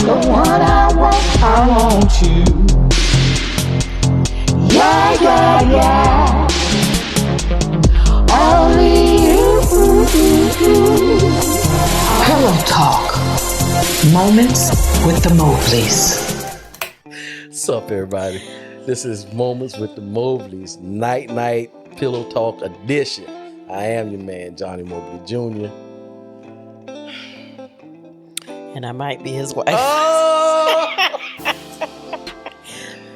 The one I want you. Yeah. Only you. Pillow Talk. Moments with the Mobleys. What's up, everybody? This is Moments with the Mobleys, Night Pillow Talk edition. I am your man, Johnny Mobley Jr. And I might be his wife. Oh!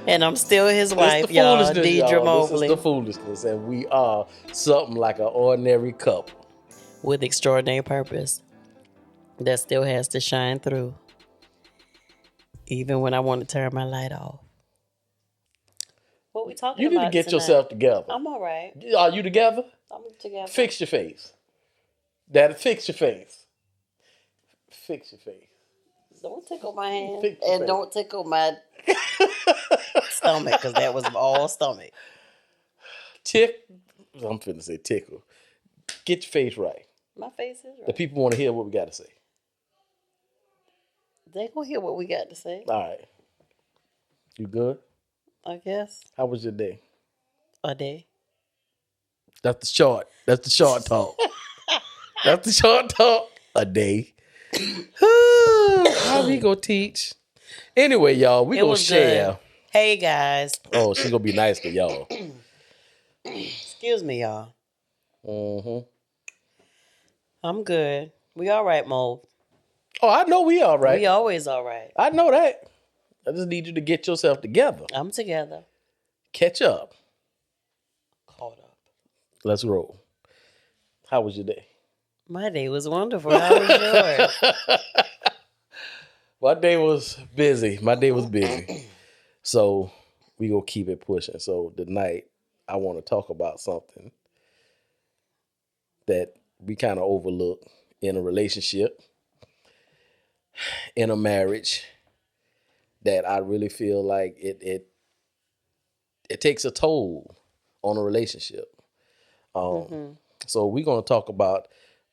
And I'm still his wife, It's the y'all. foolishness, Deidre y'all. Mobley. This is the foolishness, and we are something like an ordinary couple. With extraordinary purpose. That still has to shine through. Even when I want to turn my light off. What we talking You about need to get tonight? yourself together. I'm all right. Are you together? I'm together. Fix your face. Fix your face. Fix your face. Don't tickle my hand. Fix your And face. don't tickle my stomach, because that was all stomach. I'm finna say tickle. Get your face right. My face is right. The people want to hear what we got to say. They gonna hear what we got to say, All right. You good? I guess. How was your day? A day. That's the short talk. That's the short talk. A day. How we gonna teach? Anyway, y'all, we gonna share. Good. Hey, guys. Oh, she gonna be nice to y'all. Excuse me, y'all. Mm-hmm. I'm good. We all right, Mo. Oh, I know we all right. We always all right. I know that. I just need you to get yourself together. I'm together. Catch up. Caught up. Let's roll. How was your day? My day was wonderful. How was yours? My day was busy. So we gonna keep it pushing. So tonight I want to talk about something that we kind of overlook in a relationship, in a marriage, that I really feel like it takes a toll on a relationship. So we're gonna talk about,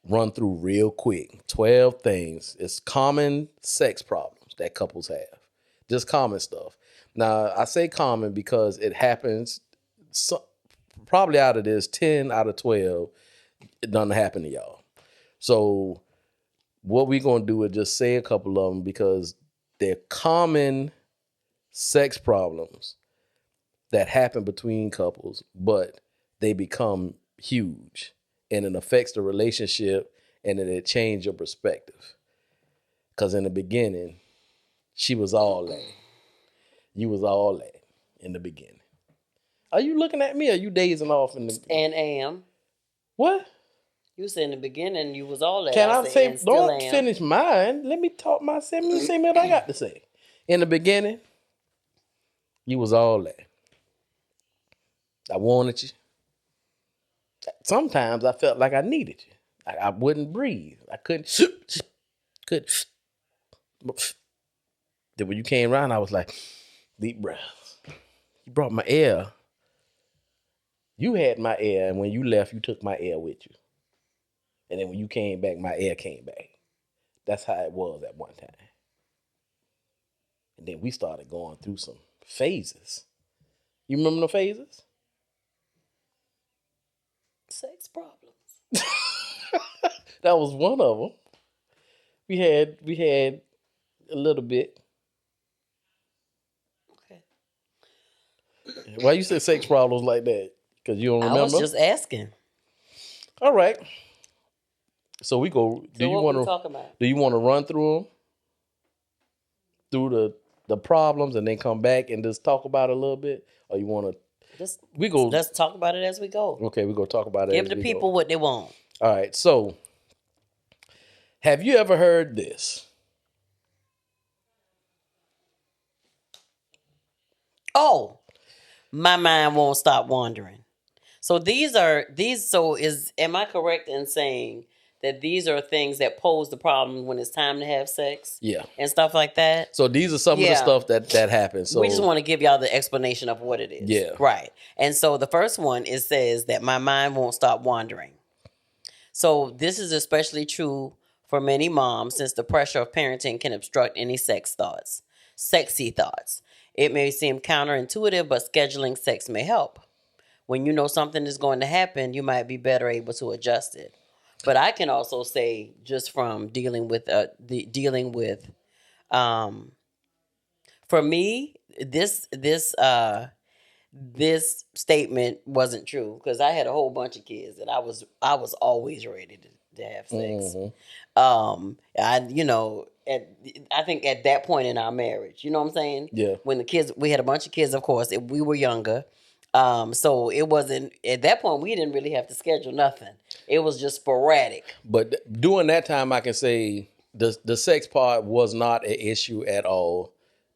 run through real quick, 12 things. It's common sex problems that couples have. Just common stuff. Now, I say common because it happens, probably out of this, 10 out of 12, it doesn't happen to y'all. So what we're going to do is just say a couple of them because they're common sex problems that happen between couples, but they become huge. And it affects the relationship, and then it changes your perspective. Because in the beginning, she was all that. You was all that in the beginning. Are you looking at me, or are you dazing off in the... And am. What? You said in the beginning you was all that. Can I said, say, and still don't am. finish mine. Let me talk myself. Let me say what I got to say. In the beginning, you was all that. I wanted you. Sometimes I felt like I needed you. I wouldn't breathe. I couldn't. Then when you came around, I was like, deep breaths. You brought my air. You had my air, and when you left, you took my air with you. And then when you came back, my air came back. That's how it was at one time. And then we started going through some phases. You remember the phases? Sex problems. That was one of them. We had a little bit. Okay. Why you say sex problems like that? Because you don't remember? I was just asking. All right. So we go. So what we talking about? Do you want to run through them, through the problems, and then come back and just talk about it a little bit, or you want to? Let's talk about it as we go. Okay, we go talk about it. Give the people what they want. All right. So, have you ever heard this? Oh, my mind won't stop wandering. So am I correct in saying that these are things that pose the problem when it's time to have sex? Yeah. And stuff like that? So these are some of the stuff that happens. So we just want to give y'all the explanation of what it is. Yeah. Right. And so the first one, it says that my mind won't stop wandering. So this is especially true for many moms, since the pressure of parenting can obstruct any sexy thoughts. It may seem counterintuitive, but scheduling sex may help. When you know something is going to happen, you might be better able to adjust it. But I can also say, just from um, for me, this statement wasn't true because I had a whole bunch of kids and I was always ready to have sex. I think at that point in our marriage, you know what I'm saying? Yeah. When we had a bunch of kids, of course, if we were younger. So it wasn't at that point we didn't really have to schedule nothing. It was just sporadic. But during that time, I can say the sex part was not an issue at all.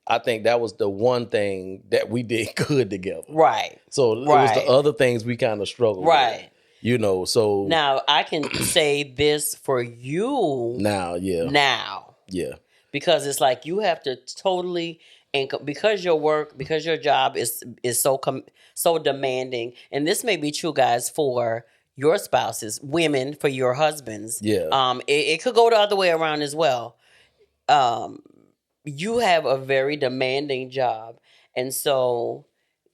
I think that was the one thing that we did good together. Right. So it was the other things we kind of struggled with. You know, so now I can say this for you now, yeah. Because it's like you have to totally, and because your job is so demanding, and this may be true, guys, for your spouses, women, for your husbands. Yeah. It could go the other way around as well. You have a very demanding job, and so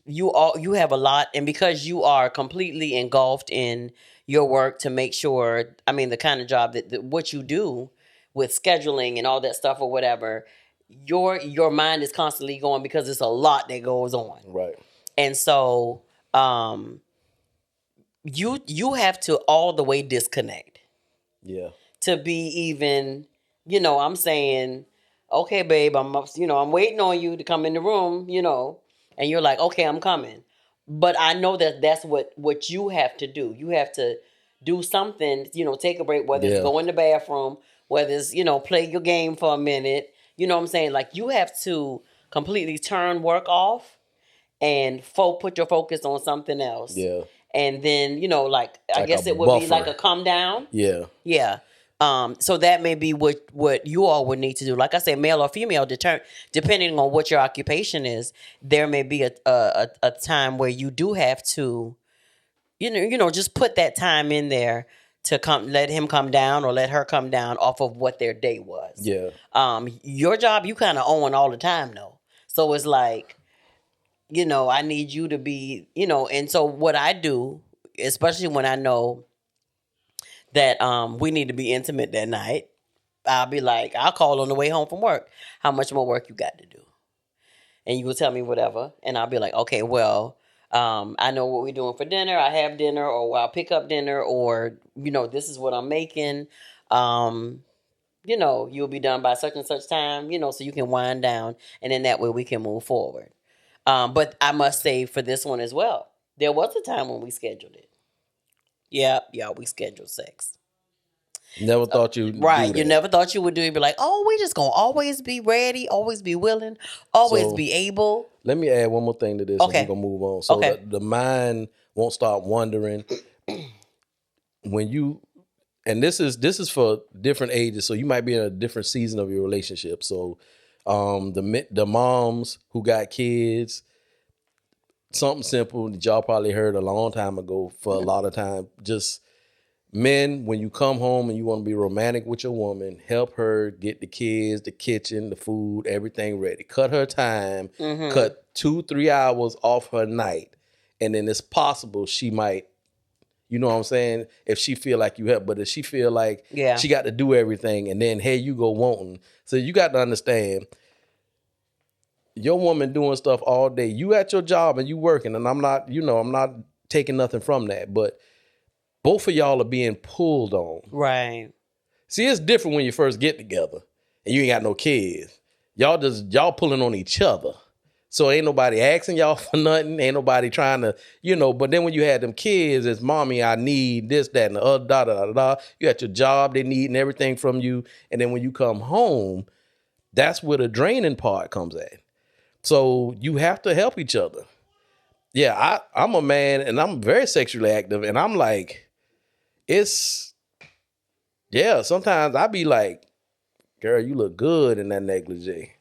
you have a lot, and because you are completely engulfed in your work to make sure, I mean, the kind of job that what you do with scheduling and all that stuff or whatever, your mind is constantly going because it's a lot that goes on. Right. And so you have to all the way disconnect. Yeah. To be even, I'm saying, okay, babe, I'm waiting on you to come in the room, and you're like, okay, I'm coming. But I know that's what you have to do. You have to do something, take a break, whether it's go in the bathroom, whether it's, play your game for a minute. You know what I'm saying? Like, you have to completely turn work off and put your focus on something else. Yeah. And then, I guess it would buffer. be like a come down. Yeah. Yeah. So that may be what you all would need to do. Like I said, male or female, depending on what your occupation is, there may be a time where you do have to, just put that time in there to let him come down or let her come down off of what their day was. Yeah. Your job, you kind of own all the time though. So it's like, I need you to be, and so what I do, especially when I know that we need to be intimate that night, I'll be like, I'll call on the way home from work. How much more work you got to do? And you will tell me whatever. And I'll be like, okay, well, I know what we're doing for dinner. I have dinner, or I'll pick up dinner, or, this is what I'm making. You'll be done by such and such time, so you can wind down. And then that way we can move forward. But I must say for this one as well, there was a time when we scheduled it. Yeah, we scheduled sex. Never thought you'd right. do that. You never thought you would do it. Be like, oh, we just gonna always be ready, always be willing, always be able. Let me add one more thing to this. Okay. And we're gonna move on. So the mind won't stop wondering when you, and this is for different ages. So you might be in a different season of your relationship. So the moms who got kids, something simple that y'all probably heard a long time ago. For a lot of time, just men, when you come home and you want to be romantic with your woman, help her get the kids, the kitchen, the food, everything ready. Cut her time, cut 2-3 hours off her night. And then it's possible she might, you know what I'm saying? If she feel like you help, but if she feel like she got to do everything and then here you go wanting. So you got to understand, your woman doing stuff all day. You at your job and you working, and I'm not taking nothing from that, but both of y'all are being pulled on. Right. See, it's different when you first get together and you ain't got no kids. Y'all pulling on each other. So ain't nobody asking y'all for nothing. Ain't nobody trying to, but then when you had them kids, it's mommy, I need this, that, and the other, da, da, da, da. You at your job, they needing everything from you. And then when you come home, that's where the draining part comes at. So you have to help each other. Yeah, I'm a man and I'm very sexually active, and I'm like, sometimes I be like, girl, you look good in that negligee.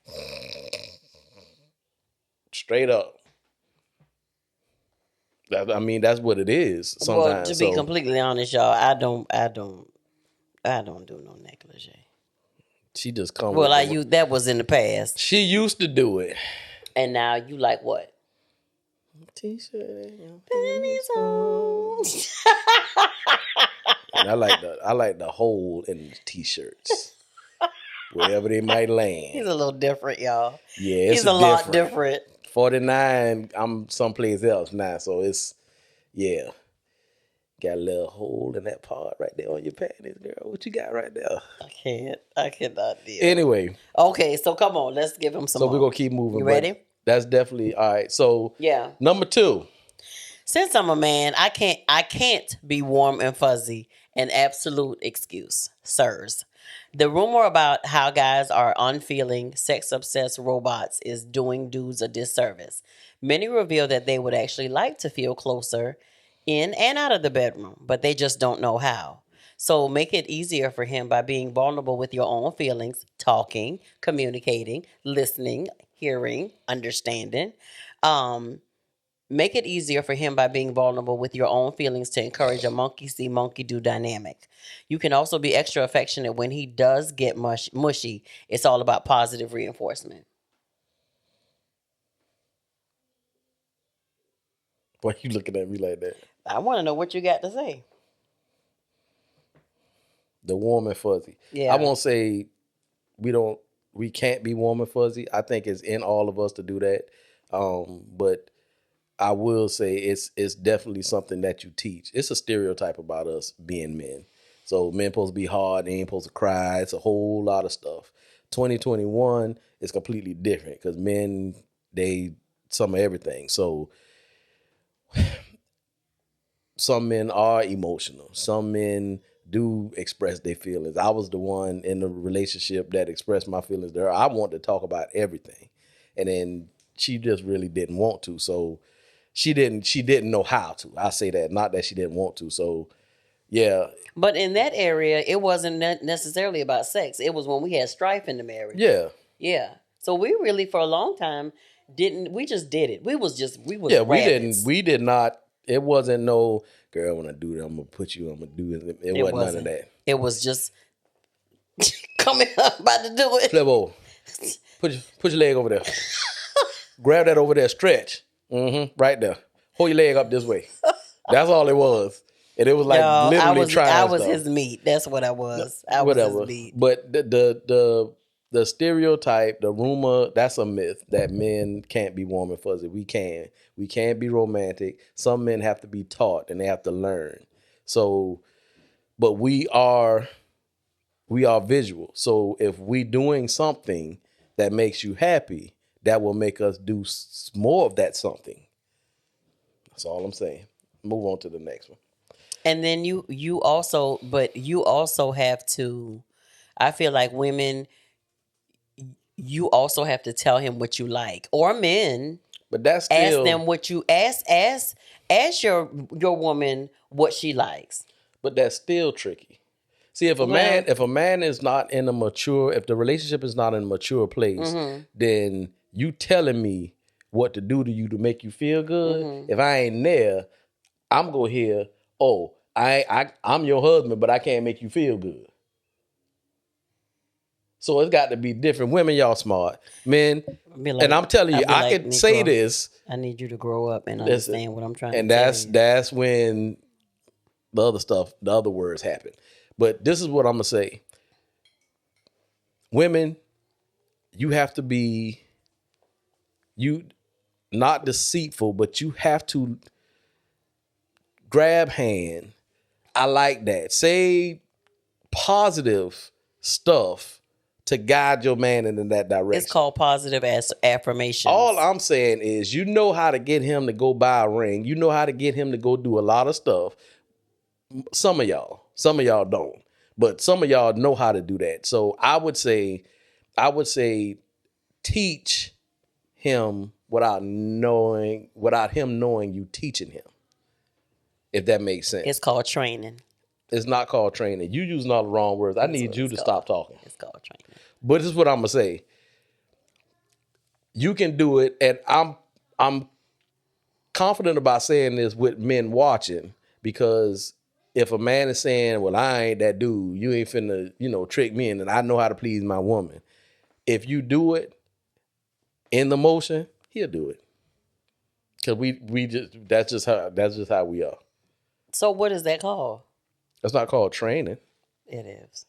Straight up. That's what it is sometimes. Well, to be completely honest, y'all, I don't don't do no negligee. She just come Well, with that was in the past, She used to do it. and now you like what? T-shirt. Pennies on. And I like the hole in the t-shirts. Wherever they might land. He's a little different, y'all. Yeah, it's He's a lot different. 49, I'm someplace else now, so it's got a little hole in that part right there on your panties, girl. What you got right there? I cannot deal. Anyway. Okay, so come on, let's give him some So more. we're gonna keep moving. You ready? That's definitely all right. So yeah. Number 2. Since I'm a man, I can't be warm and fuzzy. An absolute excuse, sirs. The rumor about how guys are unfeeling, sex-obsessed robots is doing dudes a disservice. Many reveal that they would actually like to feel closer in and out of the bedroom, but they just don't know how. So make it easier for him by being vulnerable with your own feelings, talking, communicating, listening, hearing, understanding. Make it easier for him by being vulnerable with your own feelings to encourage a monkey see, monkey do dynamic. You can also be extra affectionate when he does get mushy. It's all about positive reinforcement. Why are you looking at me like that? I want to know what you got to say. The warm and fuzzy. Yeah. I won't say we can't be warm and fuzzy. I think it's in all of us to do that. But I will say it's definitely something that you teach. It's a stereotype about us being men. So men supposed to be hard, they ain't supposed to cry. It's a whole lot of stuff. 2021 is completely different because men, they some of everything. So some men are emotional. Some men do express their feelings. I was the one in the relationship that expressed my feelings to her. I wanted to talk about everything. And then she just really didn't want to. So she didn't know how to. I say that, not that she didn't want to. So yeah. But in that area, it wasn't necessarily about sex. It was when we had strife in the marriage. Yeah. Yeah. So we really, for a long time, we just did it. We was yeah, rabbits. we did not, it wasn't no, girl, when I do that, I'm going to put you, I'm going to do it. It wasn't none of that. It was just coming up, about to do it. Flip over. Put your leg over there. Grab that over there, stretch. Right there. Hold your leg up this way. That's all it was. And it was like literally trying I was stuff. his meat. That's what I was. I was his meat. But the stereotype, the rumor, that's a myth that men can't be warm and fuzzy. We can. We can be romantic. Some men have to be taught and they have to learn. So, but we are visual. So if we doing something that makes you happy, that will make us do more of that something. That's all I'm saying. Move on to the next one. And then you also have to, I feel like women, you also have to tell him what you like, or men. But that's still, ask them what you ask your woman what she likes. But that's still tricky. See, if a man is not in a mature, if the relationship is not in a mature place, then you telling me what to do to you to make you feel good. If I ain't there, I'm gonna hear, oh, I'm your husband, but I can't make you feel good. So it's got to be different. Women, y'all smart. Men, and I'm telling you, I can say this. I need you to grow up and understand what I'm trying to tell you. And that's when the other stuff, the other words happen. But this is what I'm going to say. Women, you have to be, not deceitful, but you have to grab hand. I like that. Say positive stuff to guide your man in that direction. It's called positive affirmations. All I'm saying is you know how to get him to go buy a ring. You know how to get him to go do a lot of stuff. Some of y'all don't. But some of y'all know how to do that. So I would say teach him without him knowing you teaching him. If that makes sense. It's called training. It's not called training. You using all the wrong words. I need you to stop talking. It's called training. But this is what I'm gonna say. You can do it, and I'm confident about saying this with men watching, because if a man is saying, well, I ain't that dude, you ain't finna, trick me, and I know how to please my woman. If you do it in the motion, he'll do it. Cause that's just how we are. So what is that called? That's not called training. It is.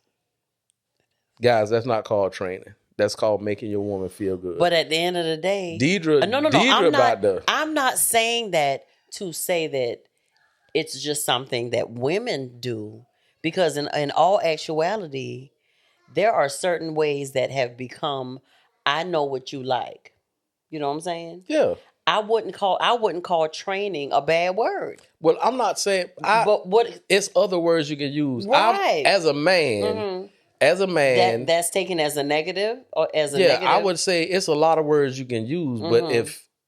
Guys, that's not called training. That's called making your woman feel good. But at the end of the day, Deidre, no. Deidre I'm not saying that to say that it's just something that women do, because in all actuality, there are certain ways that have become, I know what you like. You know what I'm saying? Yeah. I wouldn't call training a bad word. Well, I'm not saying, but what it's other words you can use. Right. As a man, that's taken as a negative or as a negative. I would say it's a lot of words you can use, but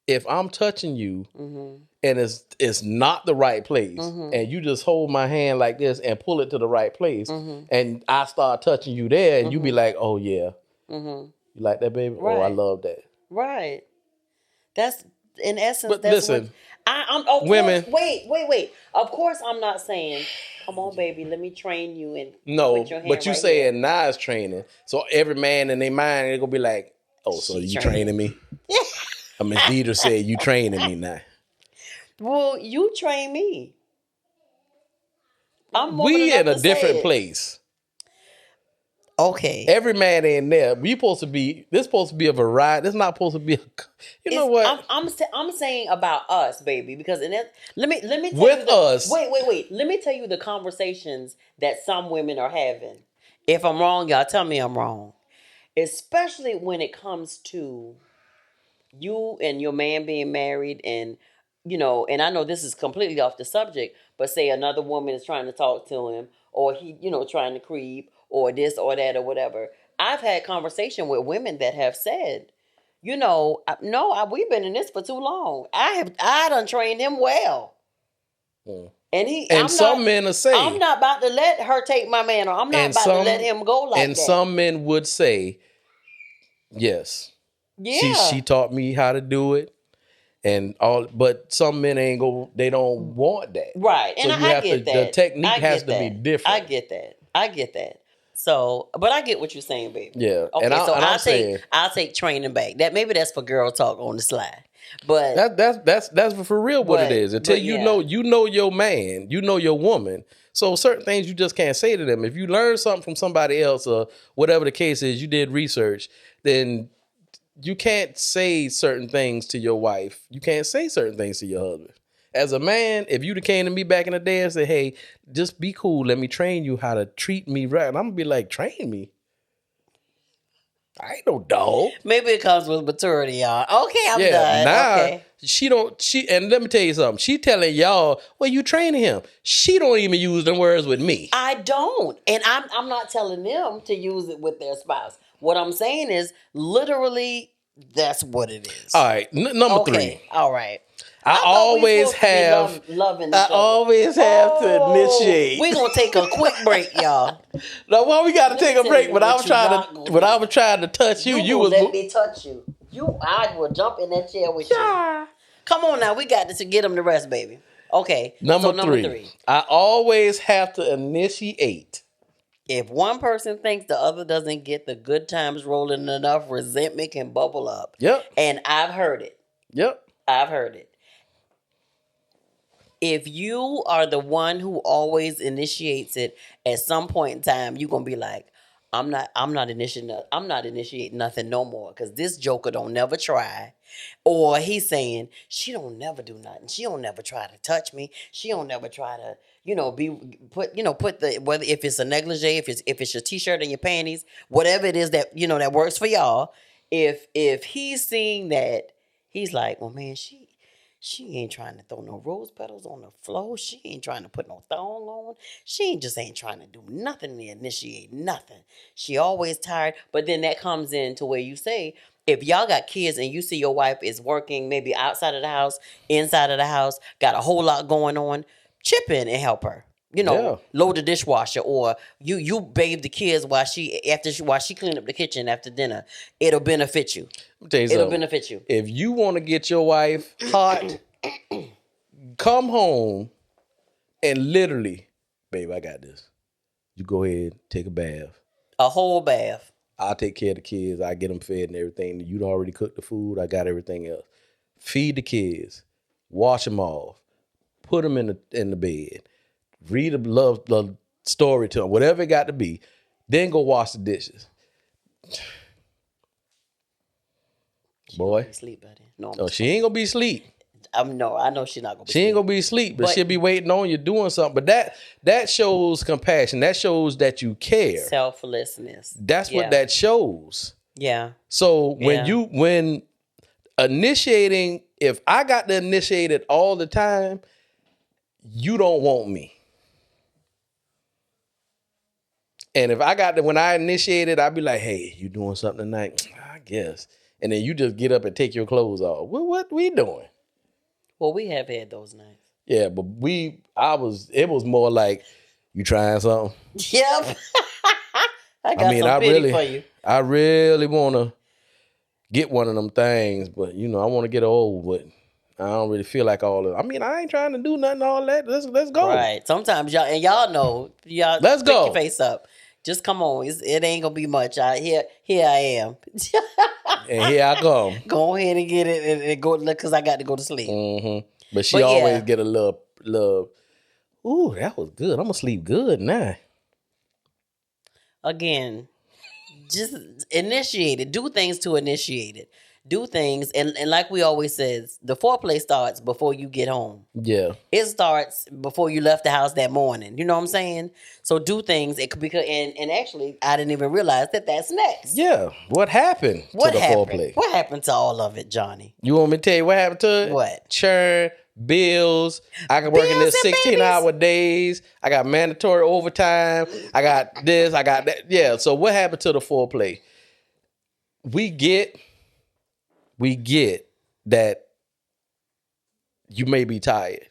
if I'm touching you and it's not the right place, and you just hold my hand like this and pull it to the right place, and I start touching you there, and you be like, oh yeah, you like that, baby? Right. Oh, I love that. Right. That's in essence. But that's listen, women. Wait. Of course, I'm not saying, come on, baby, let me train you and put your hand but you right saying here. now it's training. So every man in their mind, they're gonna be like, oh, so you training me? Miss Deidre said you training me now. Well, you train me. We in a different place. Okay. Every man ain't there. This supposed to be a variety. This not supposed to be know what? I'm saying about us, baby, because let me tell with you us. Wait. Let me tell you the conversations that some women are having. If I'm wrong, y'all tell me I'm wrong. Especially when it comes to you and your man being married, and and I know this is completely off the subject, but say another woman is trying to talk to him, or he, trying to creep, or this or that or whatever. I've had conversation with women that have said, we've been in this for too long. I done trained him well. And some men are saying, I'm not about to let her take my man, or I'm not about to let him go like that. And some men would say, yes. Yeah. She taught me how to do it. But some men they don't want that. Right. And so I get that. The technique has to be different. I get that. So, but I get what you're saying, baby. Yeah. Okay, I'll take training back. That's for girl talk on the slide. But that's for real what it is. Until you know your man, you know your woman. So certain things you just can't say to them. If you learn something from somebody else or whatever the case is, you did research, then you can't say certain things to your wife. You can't say certain things to your husband. As a man, if you'd have came to me back in the day and said, hey, just be cool, let me train you how to treat me right. And I'm going to be like, train me? I ain't no dog. Maybe it comes with maturity, y'all. Okay, I'm done. Now, okay. And let me tell you something. She telling y'all, well, you training him. She don't even use them words with me. I don't. And I'm not telling them to use it with their spouse. What I'm saying is literally that's what it is. All right. Number 3. All right. I always have loving to initiate. We're gonna take a quick break, y'all. Now, why we gotta take a break? When I was trying to touch you, you was let me touch you. I will jump in that chair with you. Come on now, we got to get them to rest, baby. Okay. Number three. I always have to initiate. If one person thinks the other doesn't get the good times rolling enough, resentment can bubble up. Yep. And I've heard it. Yep. I've heard it. If you are the one who always initiates it, at some point in time, you're gonna be like, I'm not initiating nothing no more, because this joker don't never try. Or he's saying, she don't never do nothing. She don't never try to touch me. She don't never try to, put the, whether if it's a negligee, if it's your t-shirt and your panties, whatever it is that, that works for y'all. If he's seeing that, he's like, well, man, she ain't trying to throw no rose petals on the floor. She ain't trying to put no thong on. She ain't trying to do nothing to initiate nothing. She always tired. But then that comes into where you say, if y'all got kids and you see your wife is working maybe outside of the house, inside of the house, got a whole lot going on, chip in and help her. Load the dishwasher, or you bathe the kids while she clean up the kitchen after dinner. It'll benefit you. It'll benefit you. If you want to get your wife hot, come home and literally, baby, I got this. You go ahead, take a bath. A whole bath. I'll take care of the kids. I get them fed and everything. You done already cooked the food. I got everything else. Feed the kids. Wash them off. Put them in the bed. Read a love story to them. Whatever it got to be. Then go wash the dishes. Boy. Sleep, buddy. No, Oh, she ain't gonna be asleep. I know she's not gonna be She ain't asleep. gonna be asleep, but she'll be waiting on you doing something. But that shows compassion. That shows that you care. Selflessness. That's what that shows. Yeah. So when initiating, if I got to initiate it all the time, you don't want me. And if I got to, when I initiate it, I'd be like, hey, you doing something tonight? I guess. And then you just get up and take your clothes off. What we doing? Well, we have had those nights. Yeah, but it was more like, you trying something? Yep. I got some pity for you. I really want to get one of them things, but, I want to get old, but I don't really feel like all of it. I mean, I ain't trying to do nothing, all that. Let's go. Right. Sometimes y'all know, let's pick go. your face up. Just come on. It ain't going to be much. Here I am. And here I come. Go ahead and get it and go, because I got to go to sleep. Mm-hmm. But she always get a little, ooh, that was good. I'm going to sleep good now. Again, just initiate it. Do things to initiate it. Do things. And like we always says, the foreplay starts before you get home. Yeah. It starts before you left the house that morning. You know what I'm saying? So do things. It could be, and actually, I didn't even realize that's next. Yeah. What happened to the foreplay? What happened to all of it, Johnny? You want me to tell you what happened to it? What? Churn, bills. I can work in this 16-hour days. I got mandatory overtime. I got this. I got that. Yeah. So what happened to the foreplay? We get that you may be tired.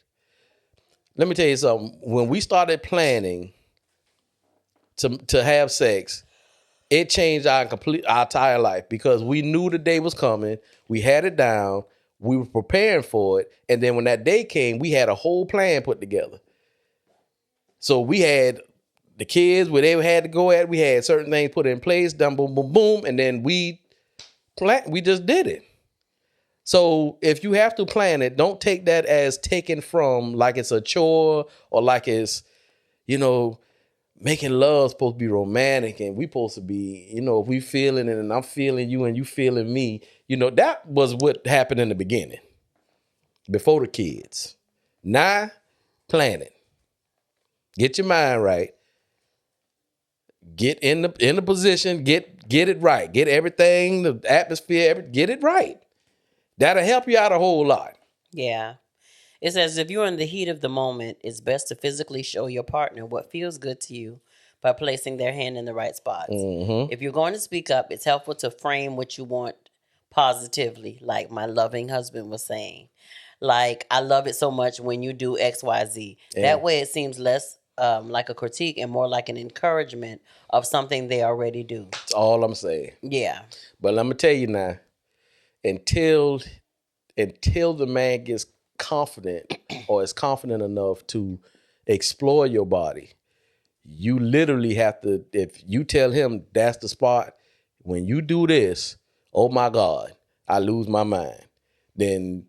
Let me tell you something. When we started planning to have sex, it changed our entire life because we knew the day was coming. We had it down. We were preparing for it. And then when that day came, we had a whole plan put together. So we had the kids where they had to go at. We had certain things put in place, done, boom, boom, boom. And then we just did it. So if you have to plan it, don't take that as taken from like it's a chore or like it's, making love supposed to be romantic and we supposed to be, if we feeling it and I'm feeling you and you feeling me, that was what happened in the beginning before the kids. Now, plan it. Get your mind right. Get in the position. Get it right. Get everything, the atmosphere, get it right. That'll help you out a whole lot. Yeah. It says if you're in the heat of the moment, it's best to physically show your partner what feels good to you by placing their hand in the right spots. Mm-hmm. If you're going to speak up, it's helpful to frame what you want positively, like my loving husband was saying. Like, I love it so much when you do X, Y, Z. Yeah. That way it seems less like a critique and more like an encouragement of something they already do. That's all I'm saying. Yeah. But let me tell you now, until the man gets confident or is confident enough to explore your body, you literally have to, if you tell him that's the spot, when you do this, oh my God, I lose my mind. Then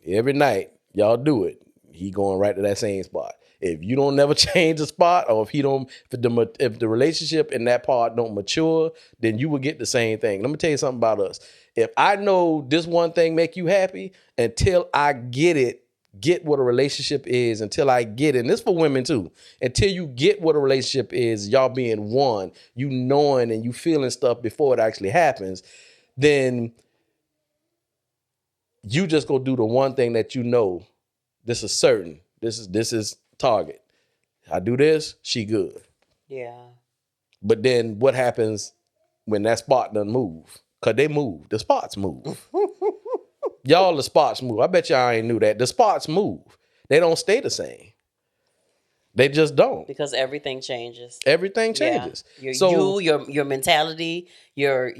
every night y'all do it, he going right to that same spot. If you don't never change the spot, or if the relationship in that part don't mature, then you will get the same thing. Let me tell you something about us. If I know this one thing make you happy, until I get what a relationship is, until I get it, and this for women too, until you get what a relationship is, y'all being one, you knowing and you feeling stuff before it actually happens, then you just go do the one thing that you know, this is certain, this is target. I do this, she good. Yeah. But then what happens when that spot doesn't move? Because they move. The spots move. Y'all, the spots move. I bet y'all ain't knew that. The spots move. They don't stay the same. They just don't. Because everything changes. Everything changes. Yeah. Your mentality, your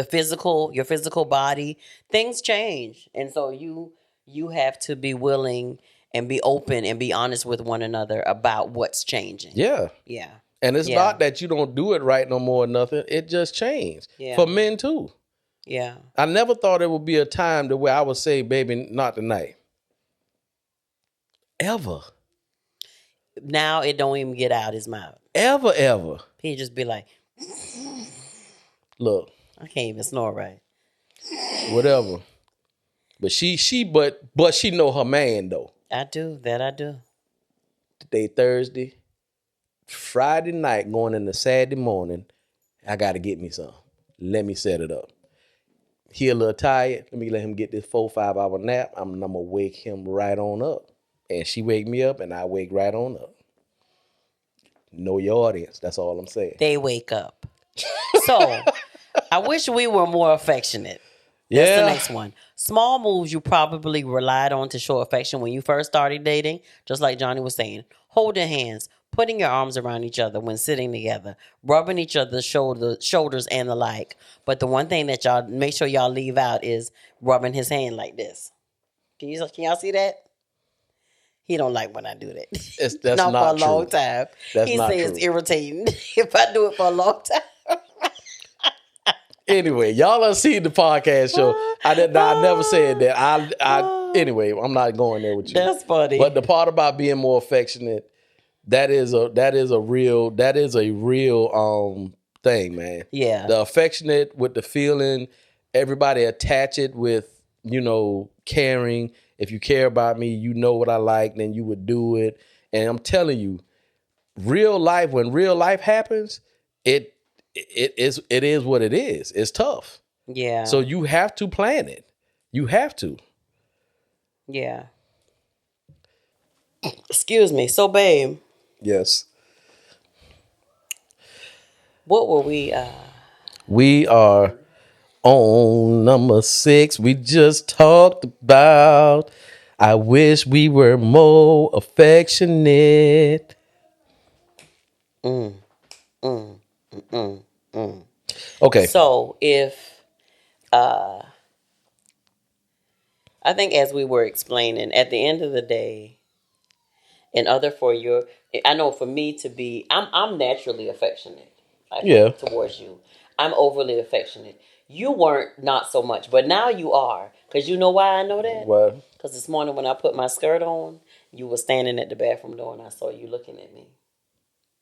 physical body, things change. And so you have to be willing and be open and be honest with one another about what's changing. Yeah. Yeah. And it's Yeah. not that you don't do it right no more or nothing. It just changed. Yeah. For men too. Yeah. I never thought it would be a time to where I would say, baby, not tonight. Ever. Now it don't even get out his mouth. Ever. He just be like, Look, I can't even snore right. whatever. But she know her man though. I do. Today Thursday, Friday night going into Saturday morning, I gotta get me some. Let me set it up. He a little tired. Let me let him get this 4-5 hour nap. I'm gonna wake him right on up. And she wake me up and I wake right on up. Know your audience. That's all I'm saying. They wake up. So I wish we were more affectionate. That's Yeah. the next one. Small moves you probably relied on to show affection when you first started dating, just like Johnny was saying. Holding hands, putting your arms around each other when sitting together, rubbing each other's shoulders and the like. But the one thing that y'all make sure y'all leave out is rubbing his hand like this. Can y'all see that? He don't like when I do that. That's not not for a long true. time. That's He not says true. it's irritating if I do it for a long time. Anyway, y'all have seen the podcast show. I never said that. Anyway, I'm not going there with you. That's funny. But the part about being more affectionate, that is a real thing, man. Yeah. The affectionate with the feeling, everybody attach it with, caring. If you care about me, you know what I like, then you would do it. And I'm telling you, when real life happens, it is what it is. It's tough. Yeah. So you have to plan it. You have to. Yeah. Excuse me. So, babe, Yes. what were we? We are on number 6. We just talked about I wish we were more affectionate. Okay. So, if I think, as we were explaining, at the end of the day, I know for me to be, I'm naturally affectionate. I think, Yeah. towards you, I'm overly affectionate. You weren't, not so much, but now you are. Because you know why I know that? What? Because this morning when I put my skirt on, you were standing at the bathroom door and I saw you looking at me.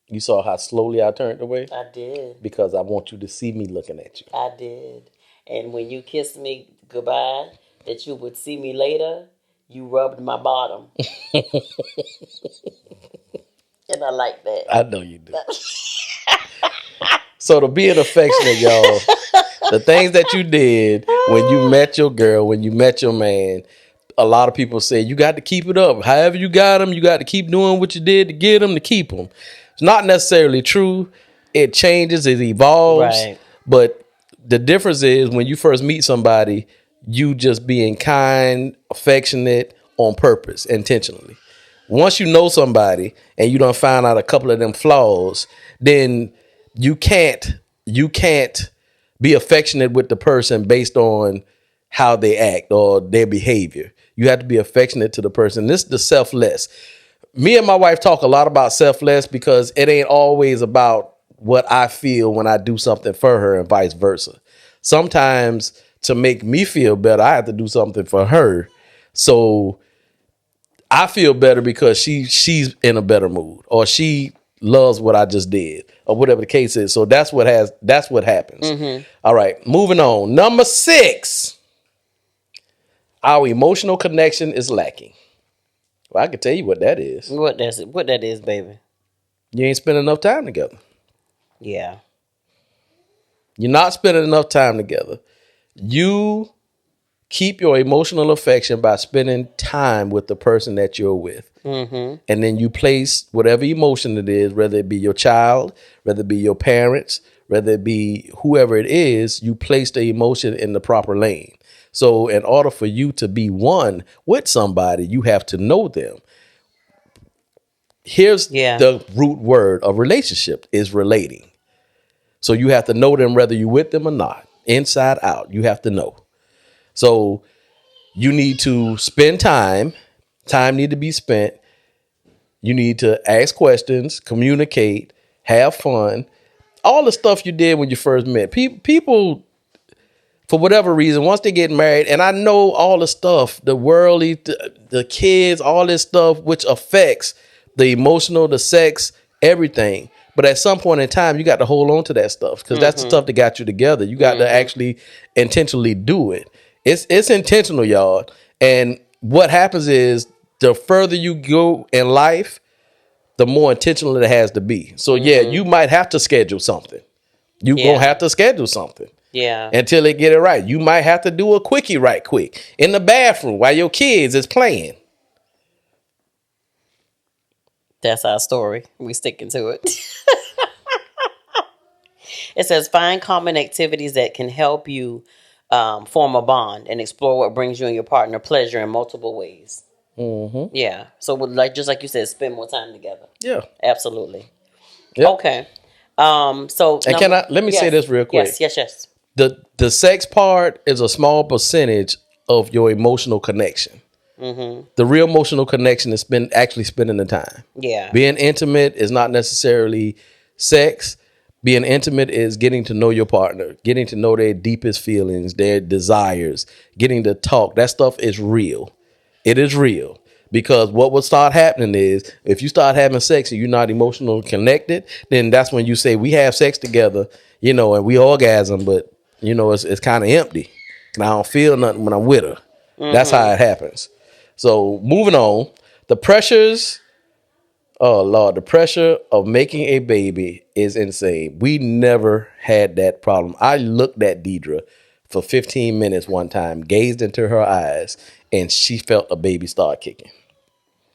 You saw how slowly I turned away? I did. Because I want you to see me looking at you. I did. And when you kissed me goodbye, that you would see me later, you rubbed my bottom. And I like that. I know you do. So to being affectionate, y'all, the things that you did when you met your girl, when you met your man, a lot of people say you got to keep it up. However you got them, you got to keep doing what you did to get them, to keep them. It's not necessarily true. It changes, it evolves. Right. But the difference is when you first meet somebody, you just being kind, affectionate on purpose, intentionally. Once you know somebody and you done find out a couple of them flaws, then you can't be affectionate with the person based on how they act or their behavior. You have to be affectionate to the person. This is the selfless. Me and my wife talk a lot about selfless because it ain't always about what I feel when I do something for her and vice versa. Sometimes to make me feel better, I have to do something for her. So I feel better because she's in a better mood or she loves what I just did or whatever the case is. So that's what happens. Mm-hmm. All right, moving on. Number 6, our emotional connection is lacking. Well, I can tell you what that is. What that is, baby. You ain't spending enough time together. Yeah. You're not spending enough time together. You keep your emotional affection by spending time with the person that you're with. Mm-hmm. And then you place whatever emotion it is, whether it be your child, whether it be your parents, whether it be whoever it is, you place the emotion in the proper lane. So in order for you to be one with somebody, you have to know them. Here's the root word of relationship is relating. So you have to know them whether you're with them or not. Inside out, you have to know. So you need to spend time Time need to be spent. You need to ask questions, communicate, have fun. All the stuff you did when you first met. People, for whatever reason, once they get married, and I know all the stuff, the worldly, the kids, all this stuff, which affects the emotional, the sex, everything. But at some point in time, you got to hold on to that stuff because that's the stuff that got you together. You got to actually intentionally do it. It's intentional, y'all. And what happens is the further you go in life, the more intentional it has to be. So yeah, you might have to schedule something. You gonna have to schedule something. Yeah. Until they get it right. You might have to do a quickie right quick in the bathroom while your kids is playing. That's our story. We sticking to it. It says find common activities that can help you form a bond and explore what brings you and your partner pleasure in multiple ways. Mm-hmm. Yeah. So just like you said, spend more time together. Yeah. Absolutely. Yep. Okay. So And let me say this real quick. Yes. The sex part is a small percentage of your emotional connection. Mm-hmm. The real emotional connection is actually spending the time. Yeah. Being intimate is not necessarily sex. Being intimate is getting to know your partner, getting to know their deepest feelings, their desires, getting to talk. That stuff is real. It is real. Because what will start happening is if you start having sex and you're not emotionally connected, then that's when you say we have sex together, and we orgasm, but it's kind of empty. And I don't feel nothing when I'm with her. Mm-hmm. That's how it happens. So moving on, the pressures. Oh Lord, the pressure of making a baby is insane. We never had that problem. I looked at Deidre for 15 minutes one time, gazed into her eyes, and she felt a baby start kicking.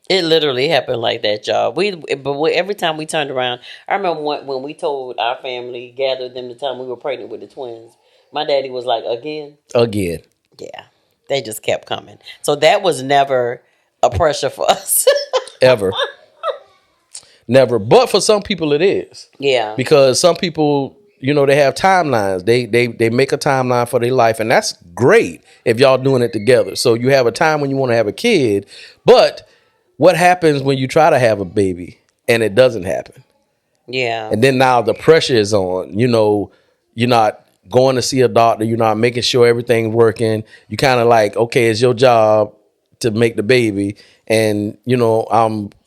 It literally happened like that, y'all. Every time we turned around, I remember when we told our family, gathered them the time we were pregnant with the twins. My daddy was like, again. Yeah, they just kept coming. So that was never a pressure for us. Ever. Never. But for some people it is. Yeah. Because some people, they have timelines. They make a timeline for their life. And that's great if y'all doing it together. So you have a time when you want to have a kid. But what happens when you try to have a baby and it doesn't happen? Yeah. And then now the pressure is on. You're not going to see a doctor. You're not making sure everything's working. You kind of like, okay, it's your job to make the baby. And,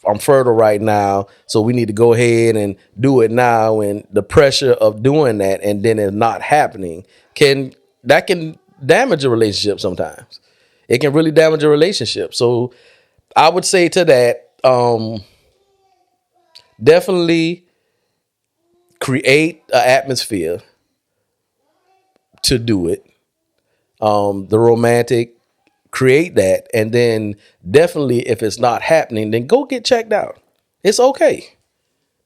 I'm fertile right now, so we need to go ahead and do it now. And the pressure of doing that and then it's not happening can damage a relationship sometimes. It can really damage a relationship. So I would say to that, definitely create an atmosphere to do it. The romantic, create that, and then definitely if it's not happening, then go get checked out. It's okay.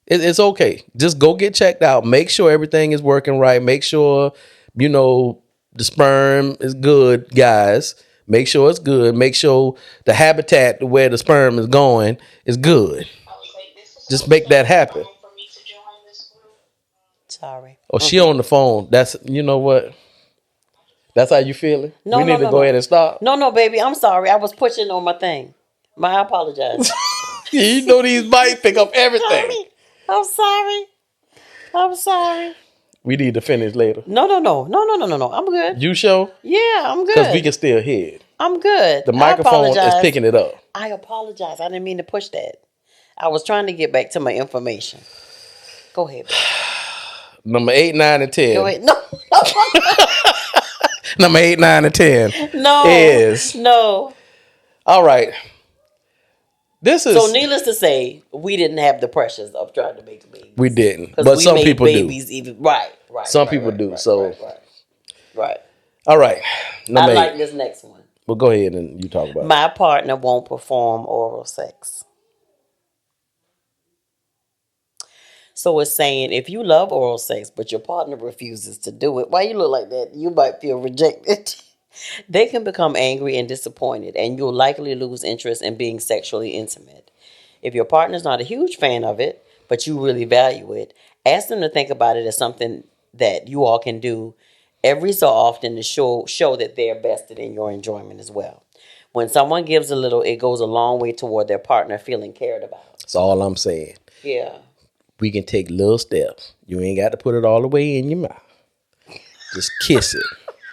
It's okay. Just go get checked out. Make sure everything is working right. Make sure, the sperm is good, guys. Make sure it's good. Make sure the habitat where the sperm is going is good. Just make that happen. Sorry. Oh, she on the phone. That's, what? That's how you feeling? No, we need to go ahead and stop. No, baby. I'm sorry. I was pushing on my thing. I apologize. These might pick up everything. I'm sorry. We need to finish later. No. I'm good. You sure? Yeah, I'm good. Because we can still hear it. I'm good. The microphone is picking it up. I apologize. I didn't mean to push that. I was trying to get back to my information. Go ahead. Number 8, 9, and 10. Go ahead. No. Number 8, 9, and 10. No. All right. This is so. Needless to say, we didn't have the pressures of trying to make babies. We didn't, but some people do. Right. Some people do. Right. All right. Number 8. Like this next one. Well, go ahead and you talk about it. My partner won't perform oral sex. So it's saying if you love oral sex, but your partner refuses to do it, why you look like that? You might feel rejected. They can become angry and disappointed, and you'll likely lose interest in being sexually intimate. If your partner's not a huge fan of it, but you really value it, ask them to think about it as something that you all can do every so often to show that they're vested in your enjoyment as well. When someone gives a little, it goes a long way toward their partner feeling cared about. That's all I'm saying. Yeah. We can take little steps. You ain't got to put it all the way in your mouth. Just kiss it.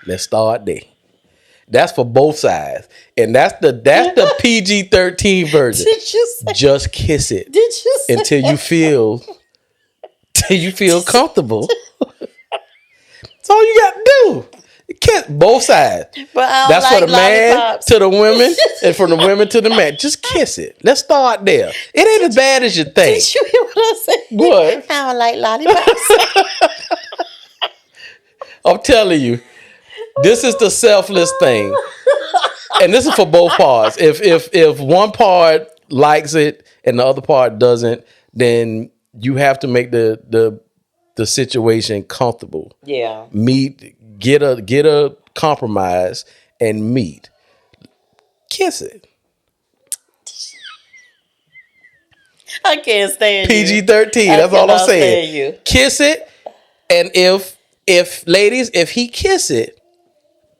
Let's start there. That's for both sides. And that's the PG-13 version. Did you say? Just kiss it. Did you say? Until you feel comfortable. That's all you got to do. Kiss both sides. But I don't That's like for the man lollipops. to the women and from the women to the man. Just kiss it. Let's start there. It ain't as bad as you think. Did you hear what I said? What? I don't like lollipops. I'm telling you, this is the selfless thing. And this is for both parts. If one part likes it and the other part doesn't, then you have to make the situation comfortable. Yeah. Get a compromise and meet. Kiss it. I can't stand you. PG-13. I That's all I'm cannot saying. stand you. Kiss it, and if ladies, if he kiss it,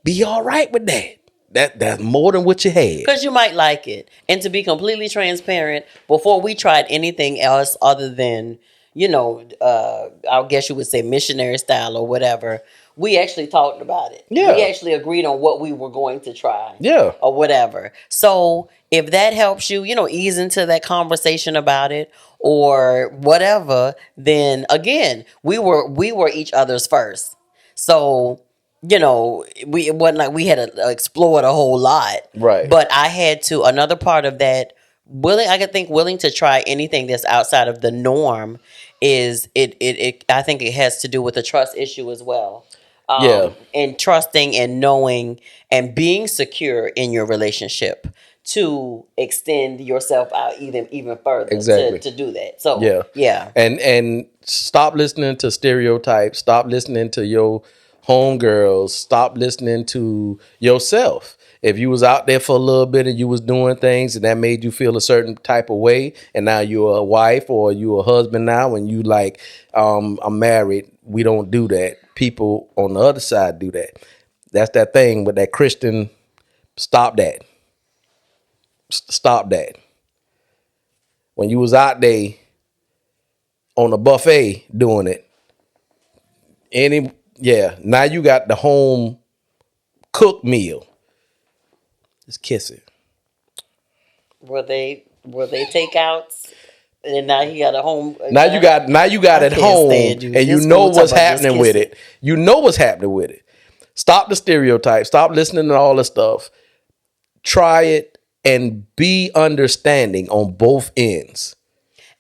be all right with that. That's more than what you had. Because you might like it. And to be completely transparent, before we tried anything else other than, I guess you would say missionary style or whatever, we actually talked about it. Yeah. We actually agreed on what we were going to try. Yeah. Or whatever. So if that helps you, ease into that conversation about it or whatever, then again, we were each other's first. So, it wasn't like we had to explore a whole lot. Right. But I had to, another part of that, willing to try anything that's outside of the norm is it I think it has to do with the trust issue as well. And trusting and knowing and being secure in your relationship to extend yourself out even further. Exactly. To do that. So yeah. And stop listening to stereotypes. Stop listening to your homegirls. Stop listening to yourself. If you was out there for a little bit and you was doing things and that made you feel a certain type of way, and now you're a wife or you a husband now and you like, I'm married, we don't do that. People on the other side do that. That's that thing with that Christian, stop that. Stop that. When you was out there on a buffet doing it, now you got the home cooked meal. Just kiss it. Were they takeouts? And now you got a home. Now you got at home, and you know what's happening with it. You know what's happening with it. Stop the stereotypes. Stop listening to all the stuff. Try it and be understanding on both ends.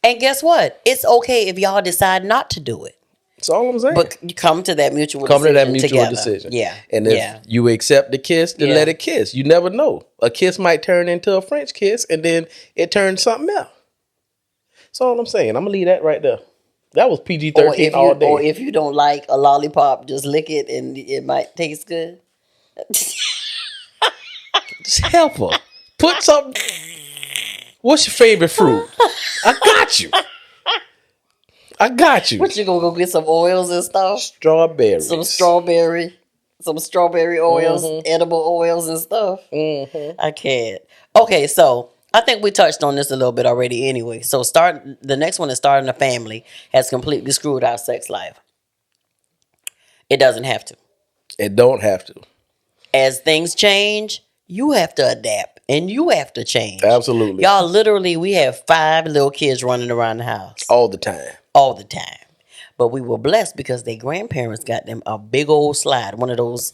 And guess what? It's okay if y'all decide not to do it. That's all I'm saying. But you come to that mutual decision. Yeah. And if you accept the kiss, then let it kiss. You never know. A kiss might turn into a French kiss, and then it turns something else. That's all I'm saying. I'm going to leave that right there. That was PG-13 all day. Or if you don't like a lollipop, just lick it and it might taste good. Just help her. Put something. What's your favorite fruit? I got you. What, you gonna go get some oils and stuff? Strawberries. Some strawberry oils, edible oils and stuff. Mm-hmm. I can't. Okay, so I think we touched on this a little bit already anyway. So the next one is starting a family has completely screwed our sex life. It doesn't have to. It don't have to. As things change, you have to adapt and you have to change. Absolutely. Y'all, literally, we have 5 little kids running around the house. All the time. But we were blessed because their grandparents got them a big old slide, one of those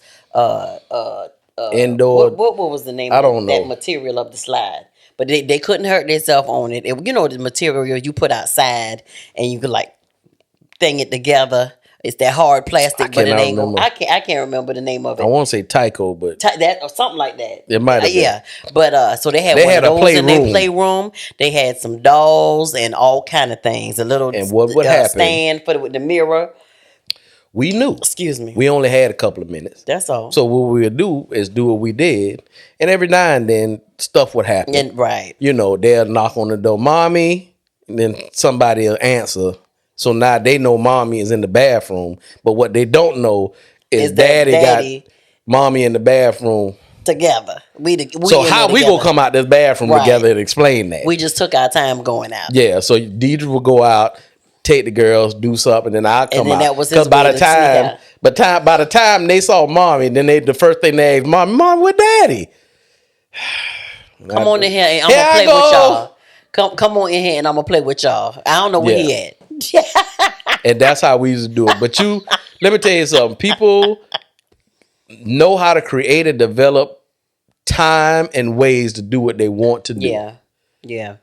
indoor. What was the name? I don't know that material of the slide. But they couldn't hurt themselves on it. The material you put outside and you could like thing it together. It's that hard plastic, but it ain't. Remember. I can't remember the name of it. I want to say Tyco, but that or something like that. It might have been. Yeah, but so they had one of those in their playroom. They had some dolls and all kind of things. A little and what happened? Stand with the mirror. We knew. Excuse me. We only had a couple of minutes. That's all. So what we would do is do what we did, and every now and then stuff would happen. And, right. They'll knock on the door, "Mommy," and then somebody will answer. So now they know mommy is in the bathroom, but what they don't know is daddy got mommy in the bathroom together. So how we gonna come out this bathroom Right. together and explain that? We just took our time going out. Yeah, so Deidre will go out, take the girls, do something, and then I'll come then out. that was his by way the to sneak time, by the time they saw mommy, then the first thing they asked, Mom, where daddy? Come on in here and I'm Here gonna I play go. with y'all. Come on in here and I'm gonna play with y'all. I don't know where he at. And that's how we used to do it. But let me tell you something. People know how to create and develop time and ways to do what they want to do. Yeah.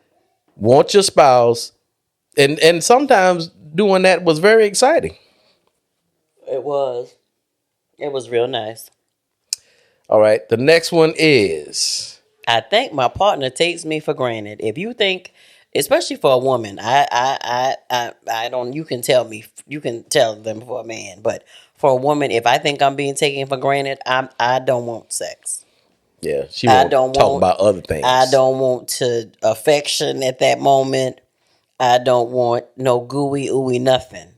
Want your spouse, and sometimes doing that was very exciting. It was real nice. All right, the next one is I think my partner takes me for granted. If you think, especially for a woman, I don't. You can tell them for a man, but for a woman, if I think I'm being taken for granted, I don't want sex. yeah. She won't talk about other things. I don't want to affection at that moment. I don't want no gooey ooey nothing.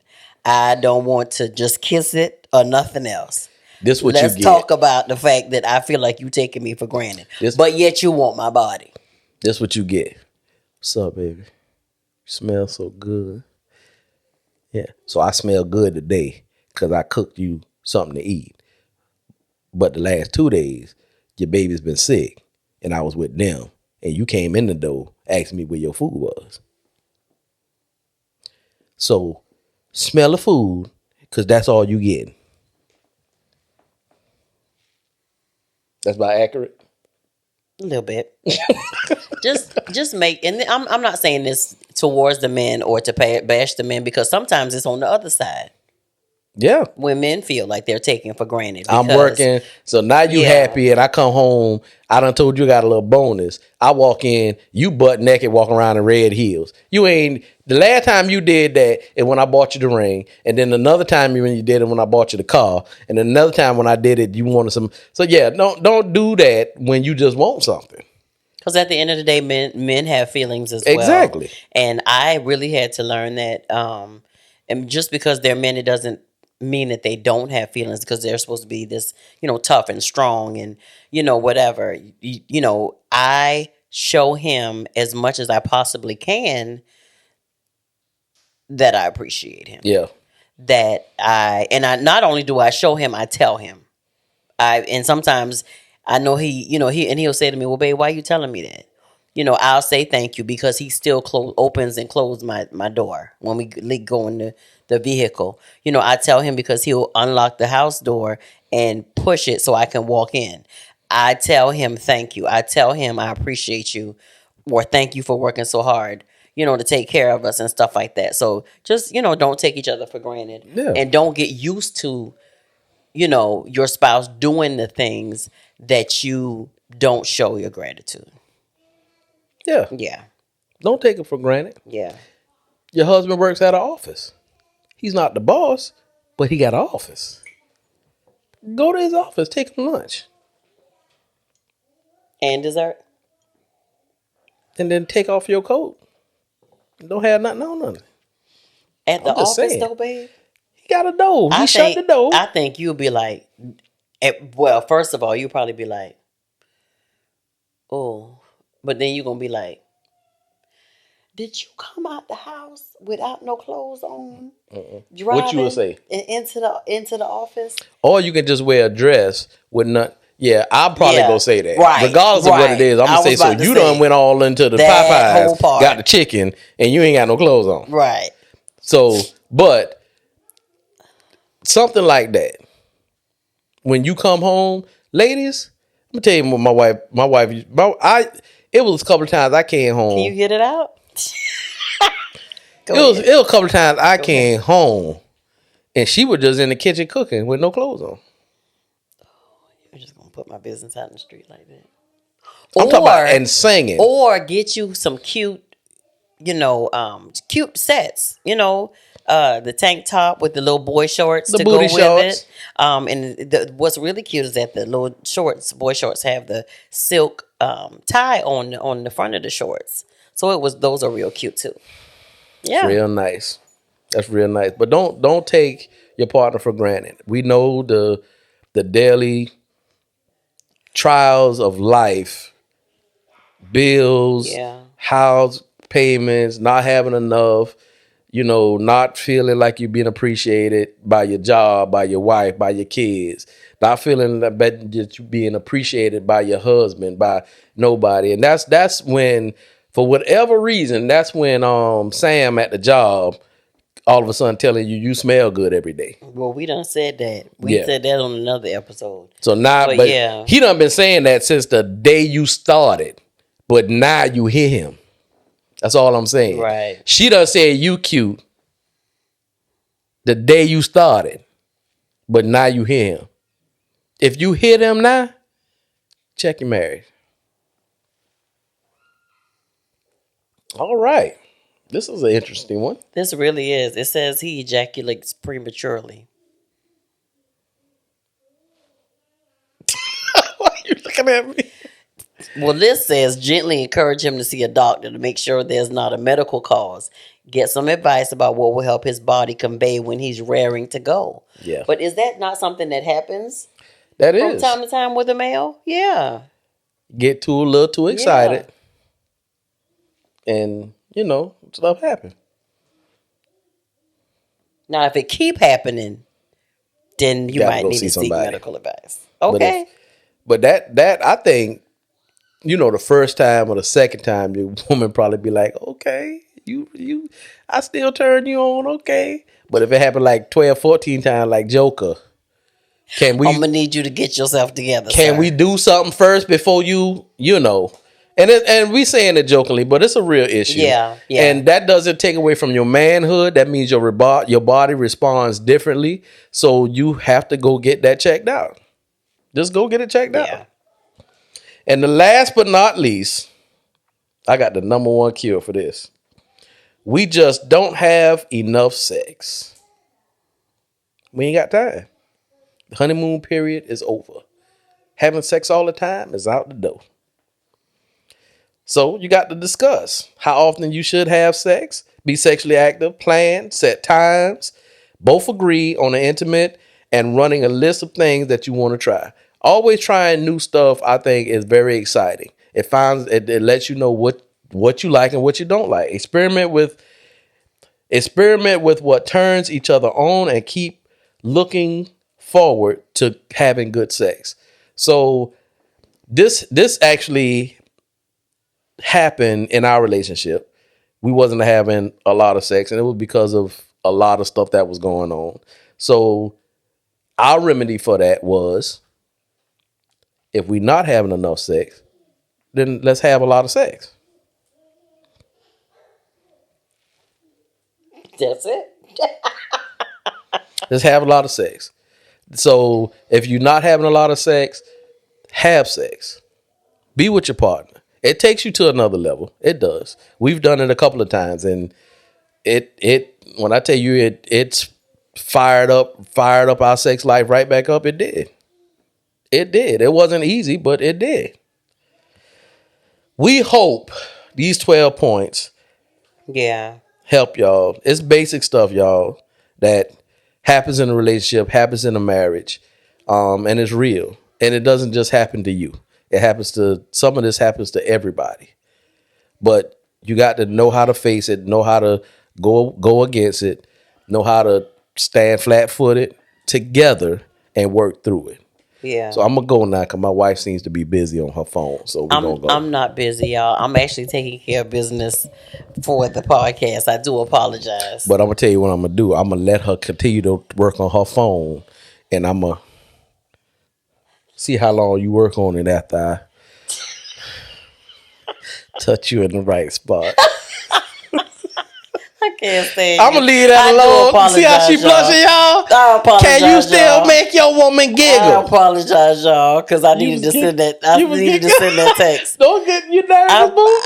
I don't want to just kiss it or nothing else. This what Let's you get. talk about the fact that I feel like you taking me for granted, but yet you want my body. This what you get. What's up, baby? You smell so good. Yeah. So I smell good today because I cooked you something to eat. But the last 2 days, your baby's been sick, and I was with them, and you came in the door asking me where your food was. So smell the food because that's all you get. That's about accurate. A little bit. just make, and I'm not saying this towards the men or to bash the men, because sometimes it's on the other side. Yeah. When men feel like they're taken for granted. I'm working. So now you happy and I come home. I done told you got a little bonus. I walk in, you butt naked walking around in red heels. You ain't, the last time you did that is when I bought you the ring. And then another time when you did it when I bought you the car. And then another time when I did it, you wanted some. So yeah, don't do that when you just want something. Because at the end of the day, men have feelings as well. Exactly. And I really had to learn that. And just because they're men, it doesn't mean that they don't have feelings, because they're supposed to be this, tough and strong and, whatever. I show him as much as I possibly can that I appreciate him. Yeah. Not only do I show him, I tell him. And sometimes I know he'll say to me, well, babe, why are you telling me that? I'll say thank you, because he still opens and closes my door when we go in the vehicle. I tell him because he'll unlock the house door and push it so I can walk in. I tell him thank you. I tell him I appreciate you, or thank you for working so hard, to take care of us and stuff like that. So just, don't take each other for granted. Yeah. And don't get used to, your spouse doing the things that you don't show your gratitude. Yeah. Yeah. Don't take it for granted. Yeah. Your husband works at an office. He's not the boss, but he got an office. Go to his office, take him lunch. And dessert. And then take off your coat. Don't have nothing on nothing. At the I'm just office saying. though, babe? He got a door. He shut the door. I think you'll be like, first of all, you'll probably be like, oh. But then you're going to be like, did you come out the house without no clothes on? What you would say? Into the office? Or you can just wear a dress with none. Yeah, I'll probably go say that. Right, Regardless of what it is, I'm going to say, so you done went all into the that whole Popeyes, part. got the chicken, and you ain't got no clothes on. Right. So, but something like that. When you come home, ladies, let me tell you what it was a couple of times I came home. Can you get it out? It was a couple of times I came home and she was just in the kitchen cooking with no clothes on. You're just gonna put my business out in the street like that. I'm talking about and singing. Or get you some cute, cute sets. The tank top with the little boy shorts The to booty go with shorts. it. And what's really cute is that the little boy shorts have the silk tie on the front of the shorts. So those are real cute too. Yeah. Real nice. That's real nice. But don't take your partner for granted. We know the daily trials of life, bills, Yeah. house payments, not having enough, not feeling like you're being appreciated by your job, by your wife, by your kids, not feeling that you're being appreciated by your husband, by nobody. And that's when, for whatever reason, that's when Sam at the job all of a sudden telling you smell good every day. Well, we done said that. We Yeah. said that on another episode. So now, But but yeah. he done been saying that since the day you started, but now you hear him. That's all I'm saying. Right. She done said you cute the day you started, but now you hear him. If you hear them now, check your marriage. All right. This is an interesting one. This really is. It says he ejaculates prematurely. Why are you looking at me? Well, this says gently encourage him to see a doctor to make sure there's not a medical cause. Get some advice about what will help his body convey when he's raring to go. Yeah. But is that not something that happens That from is. time to time with a male? Yeah. Get a little too excited. And, stuff happen. Now, if it keep happening, then you Gotta might go need see to seek somebody. medical advice. Okay. But that I think, the first time or the second time, your woman probably be like, okay, you I still turn you on, okay. But if it happened like 12, 14 times like Joker, can we I'm gonna need you to get yourself together. can sir. we do something first before and we saying it jokingly, but it's a real issue. Yeah. And that doesn't take away from your manhood. That means your body responds differently. So you have to go get that checked out. Just go get it checked Yeah. out. And the last but not least, I got the number one cure for this. We just don't have enough sex. We ain't got time. The honeymoon period is over. Having sex all the time is out the door. So you got to discuss how often you should have sex, be sexually active, plan, set times, both agree on an intimate and running a list of things that you want to try. Always trying new stuff, I think, is very exciting. It lets you know what you like and what you don't like. Experiment with what turns each other on and keep looking forward to having good sex. So this actually happened in our relationship. We wasn't having a lot of sex, and it was because of a lot of stuff that was going on. So our remedy for that was, if we're not having enough sex, then let's have a lot of sex. That's it. Let's have a lot of sex. So if you're not having a lot of sex, have sex. Be with your partner. It takes you to another level. It does. We've done it a couple of times, and it when I tell you it's fired up our sex life right back up. It did. It did. It wasn't easy, but it did. We hope these 12 points Yeah. help y'all. It's basic stuff, y'all, that happens in a relationship, happens in a marriage, and it's real. And it doesn't just happen to you. Some of this happens to everybody. But you got to know how to face it, know how to go against it, know how to stand flat-footed together and work through it. Yeah. So I'm going to go now because my wife seems to be busy on her phone. So we're going to go. I'm not busy, y'all. I'm actually taking care of business for the podcast. I do apologize. But I'm going to tell you what I'm going to do. I'm going to let her continue to work on her phone, and I'm going to see how long you work on it after I touch you in the right spot. I can't stand I'm going to leave that alone. See how she blushing, y'all? I apologize, Can you still y'all. make your woman I giggle? apologize, y'all, because I needed to send that. I needed to send that text. Don't get you nervous, boo.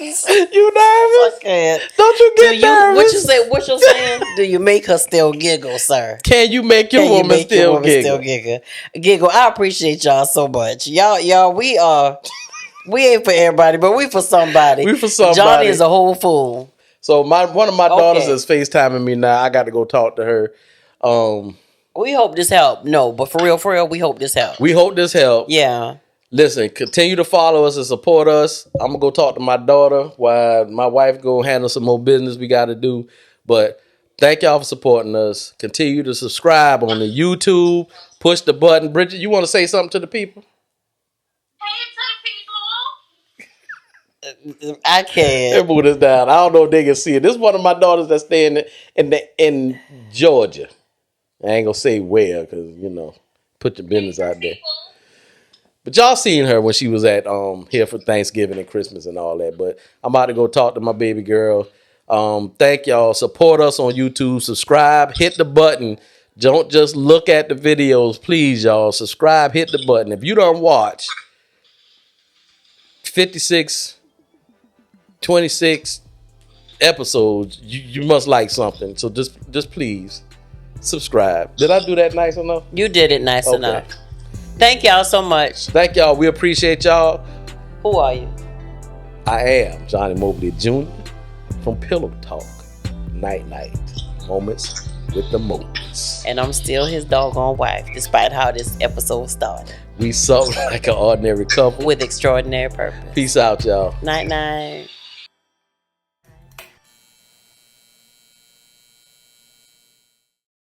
You nervous? I can't. Don't you get nervous? What you say? What you saying? Do you make her still giggle, sir? Can you make your woman still giggle? Giggle. I appreciate y'all so much. Y'all, we ain't for everybody, but we for somebody. We for somebody. Johnny is a whole fool. So one of my daughters Okay. is FaceTiming me now. I got to go talk to her. We hope this helped. No, but for real, we hope this helped. We hope this helped. Yeah. Listen, continue to follow us and support us. I'm gonna go talk to my daughter while my wife go handle some more business we got to do. But thank y'all for supporting us. Continue to subscribe on the YouTube. Push the button. Bridget, you want to say something to the people? I can't. They move this down. I don't know if they can see it. This is one of my daughters that's staying in Georgia. I ain't gonna say where because put your business out there. But y'all seen her when she was at here for Thanksgiving and Christmas and all that. But I'm about to go talk to my baby girl. Thank y'all. Support us on YouTube. Subscribe. Hit the button. Don't just look at the videos, please, y'all. Subscribe. Hit the button. If you don't watch 26 episodes, you must like something. So just please subscribe. Did I do that nice enough? You did it nice enough. Thank y'all so much. Thank y'all. We appreciate y'all. Who are you? I am Johnny Mobley Jr. from Pillow Talk. Night Moments with the Mobleys. And I'm still his doggone wife, despite how this episode started. We suck like an ordinary couple. With extraordinary purpose. Peace out, y'all. Night.